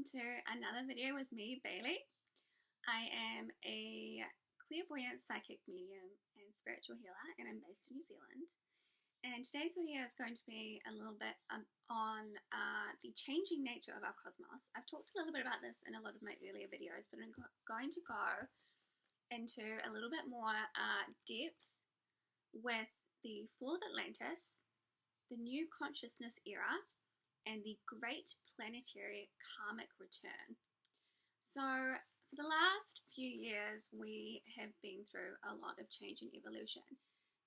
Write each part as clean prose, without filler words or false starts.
welcome to another video with me, Bailey. I am a clairvoyant psychic medium and spiritual healer, and I'm based in New Zealand. And today's video is going to be a little bit on the changing nature of our cosmos. I've talked a little bit about this in a lot of my earlier videos, but I'm going to go into a little bit more depth with the fall of Atlantis, the new consciousness era, and the great planetary karmic return. So for the last few years, we have been through a lot of change and evolution.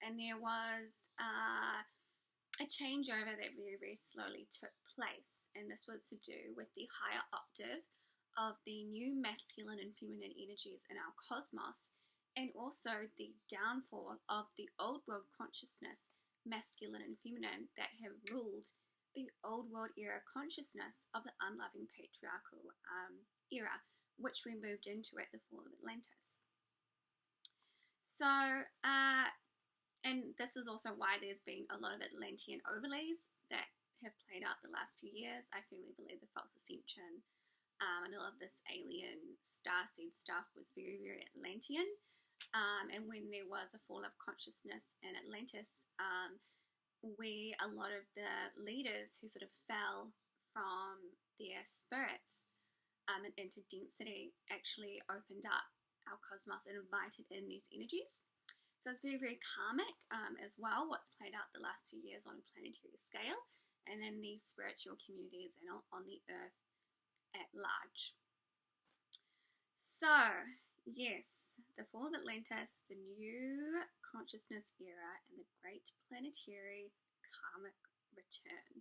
And there was a changeover that very, very slowly took place. And this was to do with the higher octave of the new masculine and feminine energies in our cosmos, and also the downfall of the old world consciousness, masculine and feminine, that have ruled the old world era consciousness of the unloving patriarchal era, which we moved into at the fall of Atlantis. So, and this is also why there's been a lot of Atlantean overlays that have played out the last few years. I firmly believe the false ascension and all of this alien starseed stuff was very, very Atlantean. And when there was a fall of consciousness in Atlantis, a lot of the leaders who sort of fell from their spirits into density actually opened up our cosmos and invited in these energies. So it's very, very karmic as well, what's played out the last few years on a planetary scale and in these spiritual communities and on the earth at large. So, yes, the fall of Atlantis, the new consciousness era, and the great planetary karmic return.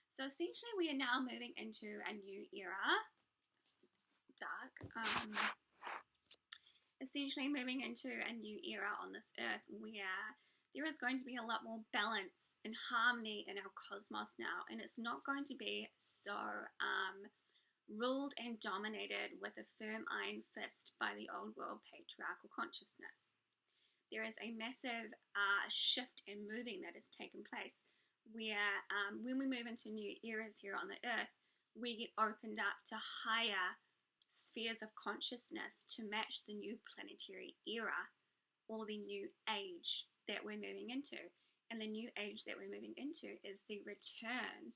So essentially we are now moving into a new era. It's dark. Essentially moving into a new era on this earth where there is going to be a lot more balance and harmony in our cosmos now, and it's not going to be so ruled and dominated with a firm iron fist by the old world patriarchal consciousness. There is a massive shift and moving that has taken place where when we move into new eras here on the earth, we get opened up to higher spheres of consciousness to match the new planetary era or the new age that we're moving into. And the new age that we're moving into is the return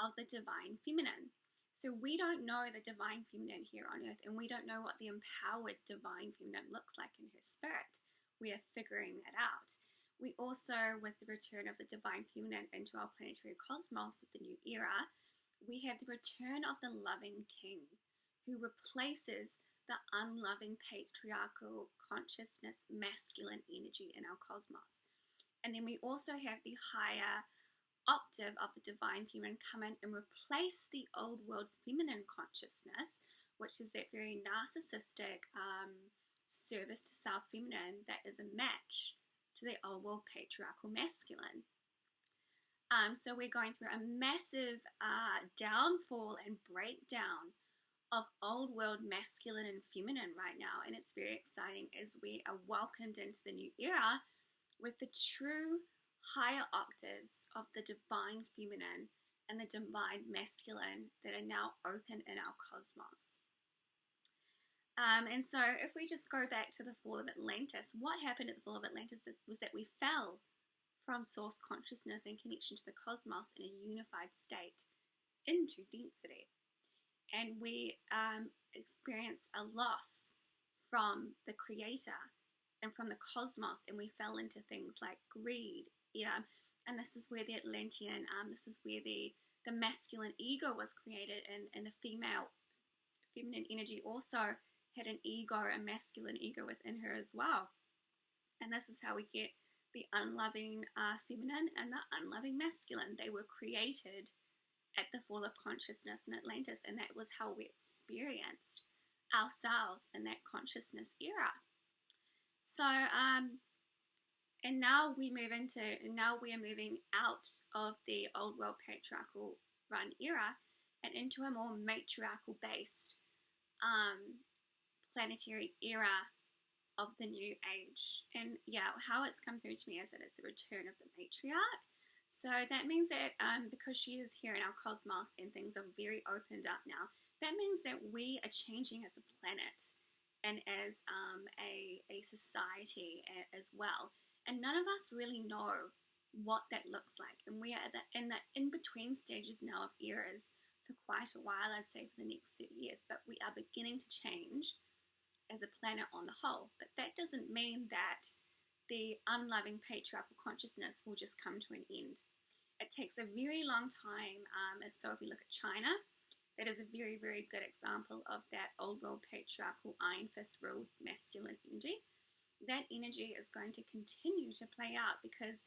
of the divine feminine. So we don't know the divine feminine here on earth, and we don't know what the empowered divine feminine looks like in her spirit. We are figuring that out. We also, with the return of the divine feminine into our planetary cosmos with the new era, we have the return of the loving king who replaces the unloving patriarchal consciousness masculine energy in our cosmos. And then we also have the higher octave of the divine feminine come in and replace the old world feminine consciousness, which is that very narcissistic service to self feminine that is a match to the old world patriarchal masculine. So we're going through a massive downfall and breakdown of old world masculine and feminine right now, and it's very exciting as we are welcomed into the new era with the true higher octaves of the divine feminine and the divine masculine that are now open in our cosmos. And so if we just go back to the fall of Atlantis, what happened at the fall of Atlantis was that we fell from source consciousness and connection to the cosmos in a unified state into density. And we experienced a loss from the creator and from the cosmos, and we fell into things like greed. Yeah, and this is where the Atlantean, this is where the masculine ego was created, and the feminine energy also had an ego, a masculine ego within her as well. And this is how we get the unloving feminine and the unloving masculine. They were created at the fall of consciousness in Atlantis, and that was how we experienced ourselves in that consciousness era. So, and now we are moving out of the old world patriarchal run era and into a more matriarchal based planetary era of the new age. And yeah, how it's come through to me is that it's the return of the matriarch. So that means that because she is here in our cosmos and things are very opened up now, that means that we are changing as a planet and as a society as well. And none of us really know what that looks like. And we are in the in-between stages now of eras for quite a while, I'd say for the next 30 years. But we are beginning to change as a planet on the whole. But that doesn't mean that the unloving patriarchal consciousness will just come to an end. It takes a very long time. So if we look at China, that is a very, very good example of that old world patriarchal iron fist ruled masculine energy. That energy is going to continue to play out because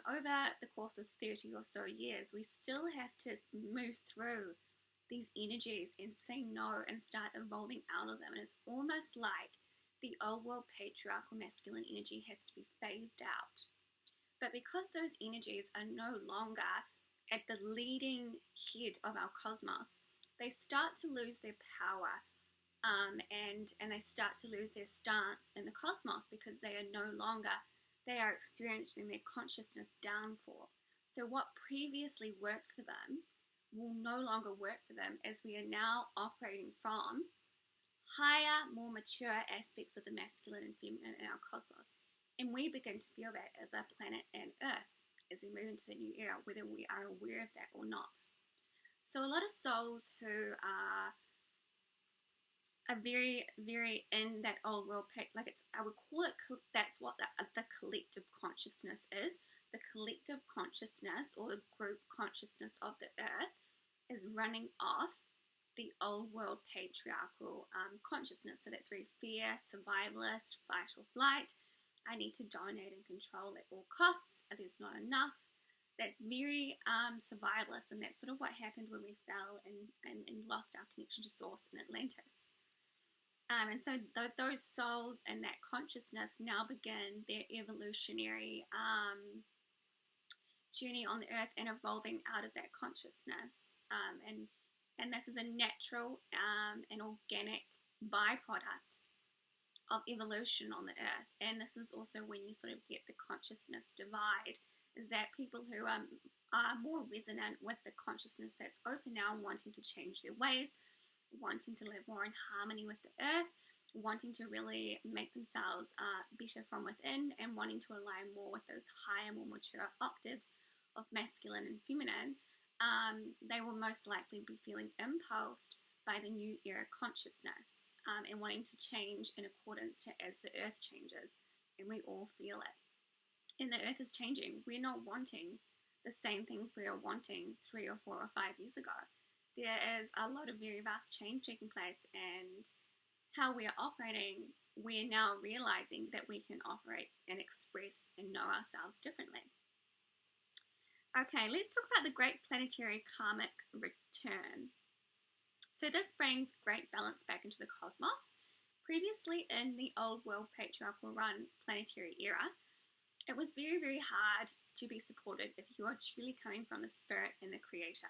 over the course of 30 or so years, we still have to move through these energies and say no and start evolving out of them. And it's almost like the old world patriarchal masculine energy has to be phased out. But because those energies are no longer at the leading head of our cosmos, they start to lose their power and they start to lose their stance in the cosmos because they are experiencing their consciousness downfall. So what previously worked for them will no longer work for them as we are now operating from higher, more mature aspects of the masculine and feminine in our cosmos. And we begin to feel that as our planet and Earth as we move into the new era, whether we are aware of that or not. So a lot of souls who are very, very in that old world, I would call it, that's what the collective consciousness is. The collective consciousness or the group consciousness of the Earth is running off the old world patriarchal consciousness. So that's very fear, survivalist, fight or flight. I need to dominate and control at all costs. There's not enough. That's very survivalist, and that's sort of what happened when we fell and lost our connection to Source in Atlantis. And so those souls and that consciousness now begin their evolutionary journey on the Earth and evolving out of that consciousness. And this is a natural and organic byproduct of evolution on the Earth. And this is also when you sort of get the consciousness divide, is that people who are more resonant with the consciousness that's open now, wanting to change their ways, wanting to live more in harmony with the Earth, wanting to really make themselves better from within, and wanting to align more with those higher, more mature octaves of masculine and feminine, they will most likely be feeling impulsed by the new era consciousness. And wanting to change in accordance to as the Earth changes, and we all feel it. And the Earth is changing. We're not wanting the same things we were wanting 3 or 4 or 5 years ago. There is a lot of very vast change taking place, and how we are operating, we're now realizing that we can operate and express and know ourselves differently. Okay, let's talk about the Great Planetary Karmic Return. So this brings great balance back into the cosmos. Previously in the old world patriarchal run planetary era, it was very, very hard to be supported if you are truly coming from the spirit and the creator.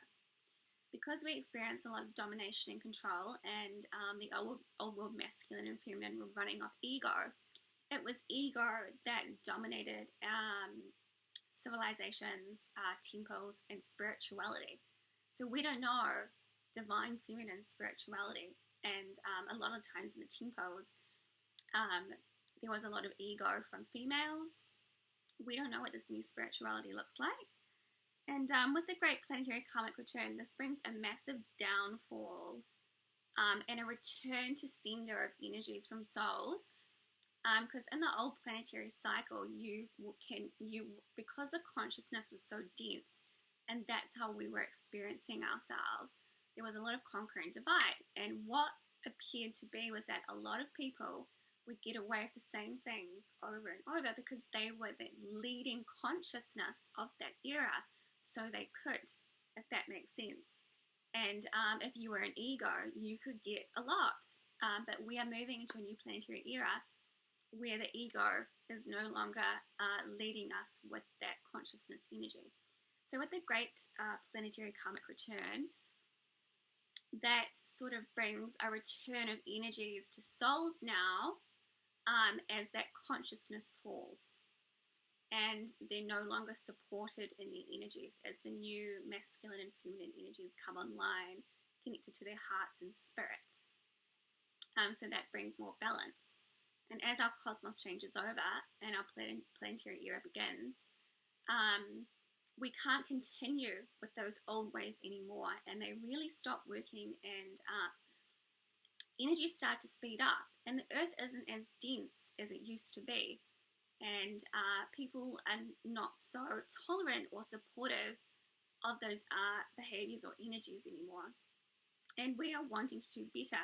Because we experienced a lot of domination and control, and the old world masculine and feminine were running off ego, it was ego that dominated civilizations, temples, and spirituality. So we don't know divine feminine spirituality, and a lot of times in the temples there was a lot of ego from females. We don't know what this new spirituality looks like, and with the Great Planetary Karmic Return, this brings a massive downfall and a return to sender of energies from souls, because in the old planetary cycle because the consciousness was so dense, and that's how we were experiencing ourselves, there was a lot of conquer and divide. And what appeared to be was that a lot of people would get away with the same things over and over because they were the leading consciousness of that era, so they could, if that makes sense. And if you were an ego, you could get a lot. But we are moving into a new planetary era where the ego is no longer leading us with that consciousness energy. So with the Great Planetary Karmic Return, that sort of brings a return of energies to souls now as that consciousness falls. and they're no longer supported in their energies as the new masculine and feminine energies come online, connected to their hearts and spirits. So that brings more balance. And as our cosmos changes over and our planetary era begins, we can't continue with those old ways anymore, and they really stop working, and energies start to speed up, and the earth isn't as dense as it used to be, and people are not so tolerant or supportive of those behaviors or energies anymore, and we are wanting to do better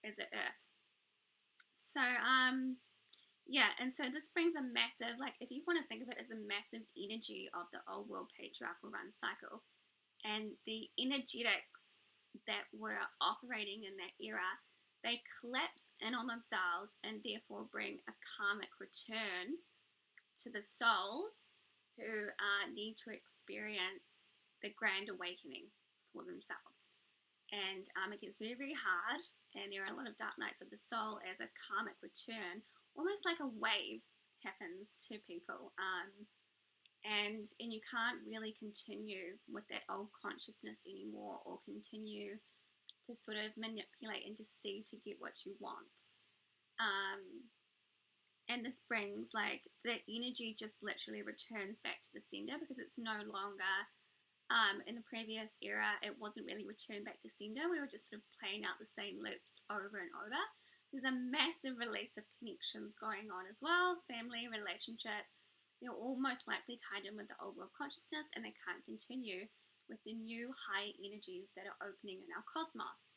as an earth. So yeah, and so this brings a massive, like, if you want to think of it as a massive energy of the old world patriarchal run cycle, and the energetics that were operating in that era, they collapse in on themselves and therefore bring a karmic return to the souls who need to experience the grand awakening for themselves. And it gets very, very hard, and there are a lot of dark nights of the soul as a karmic return, almost like a wave happens to people. And you can't really continue with that old consciousness anymore, or continue to sort of manipulate and deceive to get what you want. And this brings, like, the energy just literally returns back to the sender, because it's no longer, in the previous era, it wasn't really returned back to sender. We were just sort of playing out the same loops over and over. There's a massive release of connections going on as well, family, relationship. They're all most likely tied in with the old world consciousness, and they can't continue with the new high energies that are opening in our cosmos.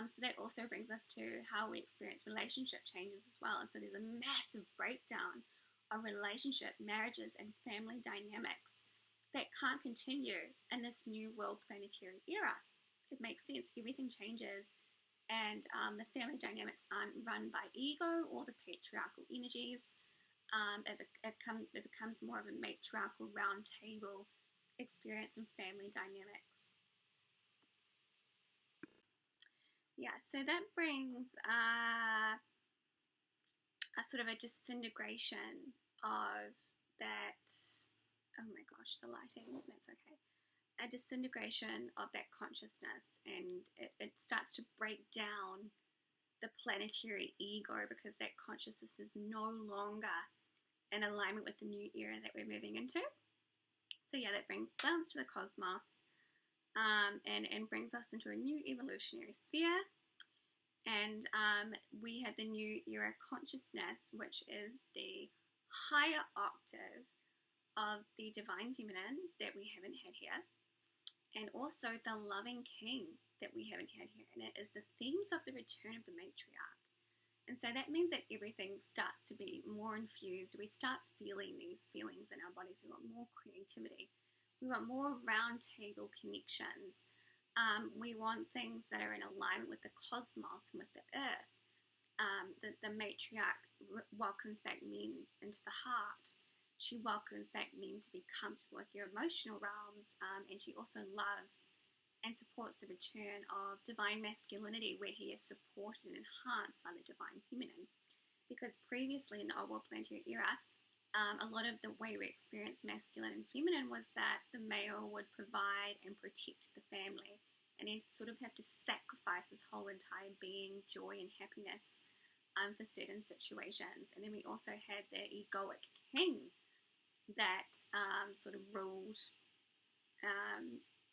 So that also brings us to how we experience relationship changes as well. And so there's a massive breakdown of relationship, marriages, and family dynamics that can't continue in this new world planetary era. It makes sense. Everything changes, and the family dynamics aren't run by ego or the patriarchal energies. It becomes more of a matriarchal round table experience and family dynamics. Yeah, so that brings a sort of a disintegration of that. Oh my gosh, the lighting, that's okay. A disintegration of that consciousness, and it starts to break down the planetary ego, because that consciousness is no longer in alignment with the new era that we're moving into. So yeah, that brings balance to the cosmos, and brings us into a new evolutionary sphere. And we have the new era consciousness, which is the higher octave of the divine feminine that we haven't had here, and also the loving king that we haven't had here. And it is the themes of the return of the matriarch. And so that means that everything starts to be more infused. We start feeling these feelings in our bodies. We want more creativity. We want more round table connections. We want things that are in alignment with the cosmos and with the earth. The matriarch welcomes back men into the heart. She welcomes back men to be comfortable with your emotional realms, and she also loves and supports the return of divine masculinity, where he is supported and enhanced by the divine feminine. Because previously in the old world planetary era, a lot of the way we experienced masculine and feminine was that the male would provide and protect the family, and he'd sort of have to sacrifice his whole entire being, joy and happiness for certain situations. And then we also had the egoic king that sort of ruled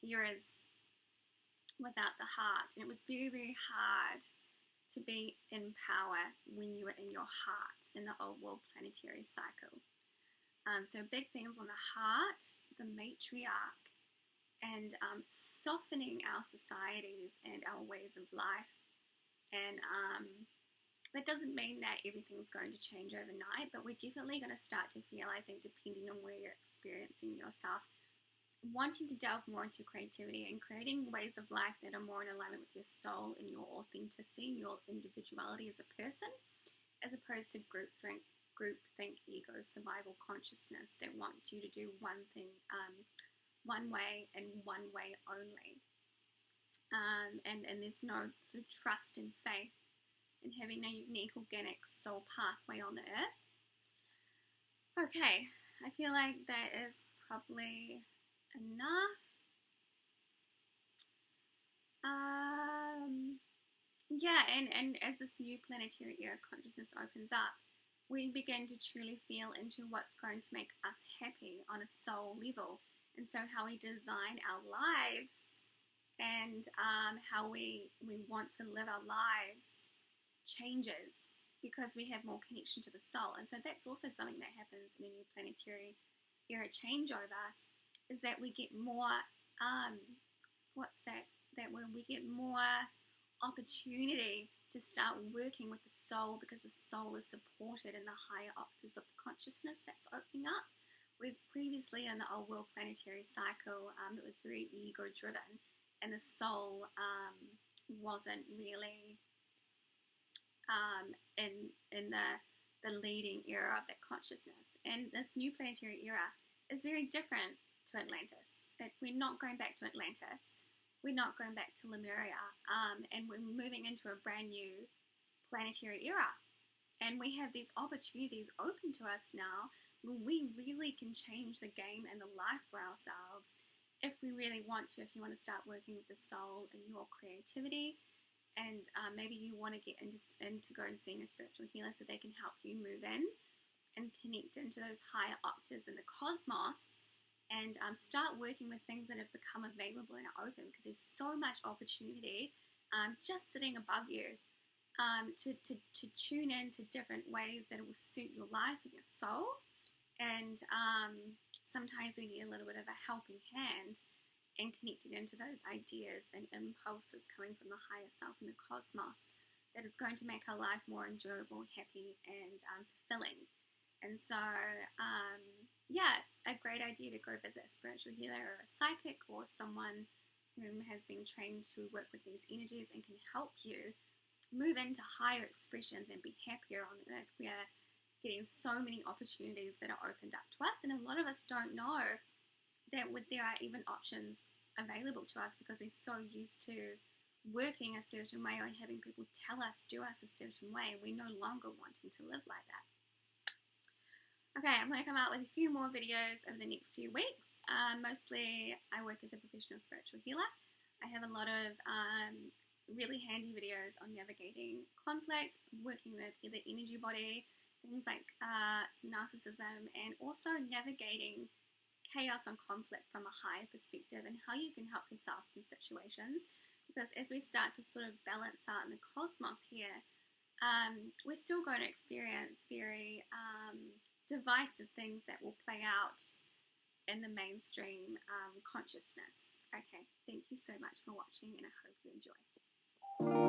eras without the heart. And it was very, very hard to be in power when you were in your heart in the old world planetary cycle. So big things on the heart, the matriarch, and softening our societies and our ways of life. And that doesn't mean that everything's going to change overnight, but we're definitely going to start to feel, I think, depending on where you're experiencing yourself, wanting to delve more into creativity and creating ways of life that are more in alignment with your soul and your authenticity and your individuality as a person, as opposed to groupthink, ego, survival consciousness that wants you to do one thing one way and one way only. And there's no sort of trust and faith in having a unique organic soul pathway on the earth. Okay, I feel like that is probably enough. Yeah, and as this new planetary era consciousness opens up, we begin to truly feel into what's going to make us happy on a soul level. And so how we design our lives and how we want to live our lives changes because we have more connection to the soul. And so that's also something that happens in a new planetary era changeover, is that we get more, that when we get more opportunity to start working with the soul, because the soul is supported in the higher octaves of the consciousness that's opening up. Whereas previously in the old world planetary cycle, it was very ego driven, and the soul wasn't really in the leading era of that consciousness. And this new planetary era is very different to Atlantis. We're not going back to Atlantis. We're not going back to Lemuria, and we're moving into a brand new planetary era. And we have these opportunities open to us now where we really can change the game and the life for ourselves if we really want to. If you want to start working with the soul and your creativity, and maybe you want to get into go and seeing a spiritual healer so they can help you move in and connect into those higher octaves in the cosmos, and start working with things that have become available and are open, because there's so much opportunity just sitting above you to tune in to different ways that will suit your life and your soul. And sometimes we need a little bit of a helping hand and connecting into those ideas and impulses coming from the higher self and the cosmos that is going to make our life more enjoyable, happy, and fulfilling. And so, yeah, a great idea to go visit a spiritual healer or a psychic or someone whom has been trained to work with these energies and can help you move into higher expressions and be happier on earth. We are getting so many opportunities that are opened up to us, and a lot of us don't know that there are even options available to us because we're so used to working a certain way or having people tell us, do us a certain way. We're no longer wanting to live like that. Okay, I'm going to come out with a few more videos over the next few weeks. Mostly, I work as a professional spiritual healer. I have a lot of really handy videos on navigating conflict, working with the energy body, things like narcissism, and also navigating chaos and conflict from a higher perspective and how you can help yourselves in situations. Because as we start to sort of balance out in the cosmos here, we're still going to experience very divisive things that will play out in the mainstream consciousness. Okay, thank you so much for watching, and I hope you enjoy.